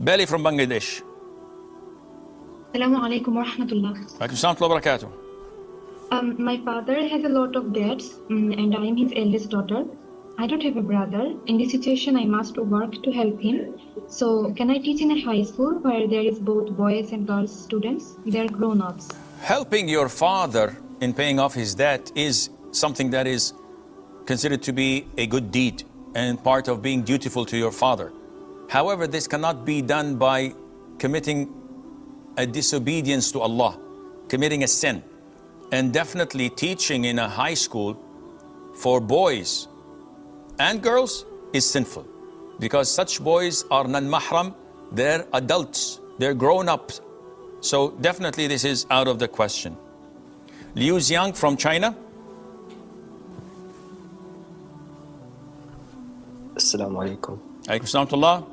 Belly from Bangladesh. Assalamu alaikum wa rahmatullah. Alaikum salam wa barakatuh. My father has a lot of debts, and I am his eldest daughter. I don't have a brother. In this situation, I must work to help him. So, can I teach in a high school where there is both boys and girls students? They are grown-ups. Helping your father in paying off his debt is something that is considered to be a good deed and part of being dutiful to your father. However, this cannot be done by committing a disobedience to Allah, committing a sin. And definitely teaching in a high school for boys and girls is sinful, because such boys are non-mahram, they're adults, they're grown-ups. So definitely this is out of the question. Liu Xiang from China. Assalamu alaikum. Alaikum salam wa rahmatullah.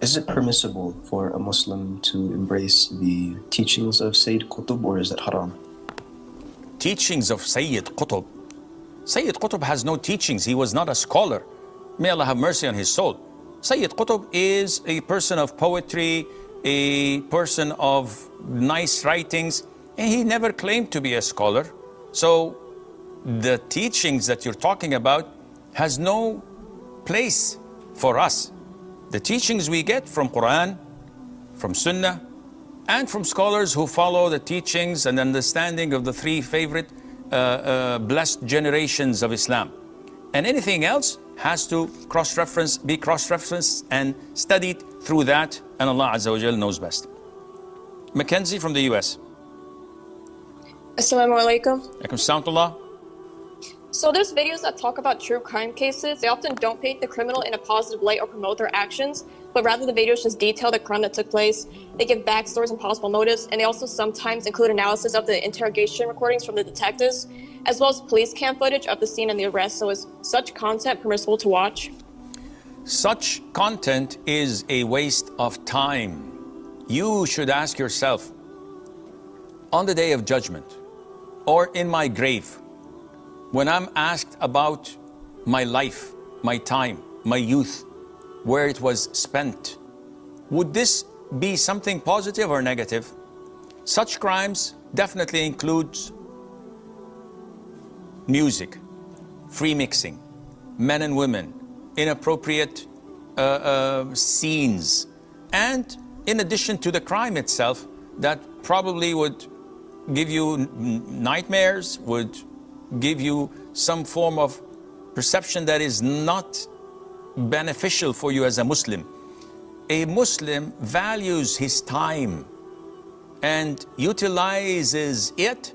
Is it permissible for a Muslim to embrace the teachings of Sayyid Qutb, or is it haram? Teachings of Sayyid Qutb. Sayyid Qutb has no teachings. He was not a scholar. May Allah have mercy on his soul. Sayyid Qutb is a person of poetry, a person of nice writings, and he never claimed to be a scholar. So the teachings that you're talking about has no place for us. The teachings we get from Quran, from Sunnah, and from scholars who follow the teachings and understanding of the three favorite blessed generations of Islam. And anything else has to be cross-referenced and studied through that, and Allah Azza wa Jal knows best. Mackenzie from the US. Assalamu alaikum. Alaikum salam wa rahmatullah. So there's videos that talk about true crime cases. They often don't paint the criminal in a positive light or promote their actions, but rather the videos just detail the crime that took place. They give backstories and possible motives, and they also sometimes include analysis of the interrogation recordings from the detectives, as well as police cam footage of the scene and the arrest. So is such content permissible to watch? Such content is a waste of time. You should ask yourself, on the day of judgment, or in my grave, when I'm asked about my life, my time, my youth, where it was spent, would this be something positive or negative? Such crimes definitely include music, free mixing, men and women, inappropriate scenes, and in addition to the crime itself, that probably would give you nightmares, would give you some form of perception that is not beneficial for you as a Muslim. A Muslim values his time and utilizes it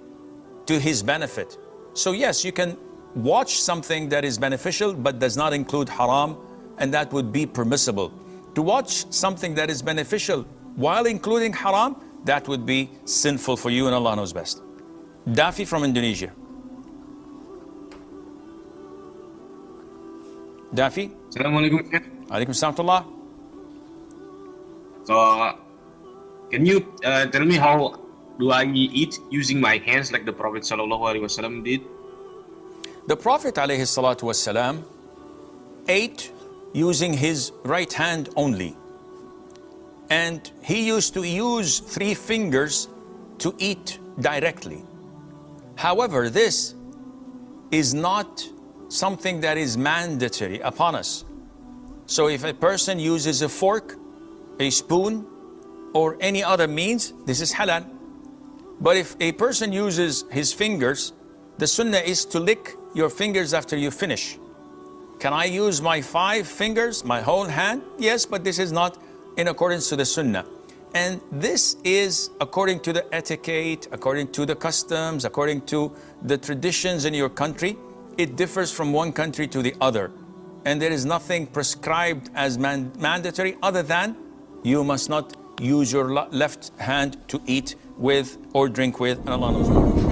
to his benefit. So yes, you can watch something that is beneficial but does not include haram, and that would be permissible. To watch something that is beneficial while including haram, that would be sinful for you, and Allah knows best. Dafi from Indonesia. Dafi? Assalamualaikum. Alaikum salam wa rahmatullah. So, can you tell me how do I eat using my hands like the Prophet ﷺ did? The Prophet ﷺ ate using his right hand only. And he used to use 3 fingers to eat directly. However, this is not something that is mandatory upon us. So if a person uses a fork, a spoon, or any other means, this is halal. But if a person uses his fingers, the sunnah is to lick your fingers after you finish. Can I use my 5 fingers, my whole hand? Yes, but this is not in accordance to the sunnah. And this is according to the etiquette, according to the customs, according to the traditions in your country. It differs from one country to the other. And there is nothing prescribed as mandatory other than you must not use your left hand to eat with or drink with, and Allah knows more.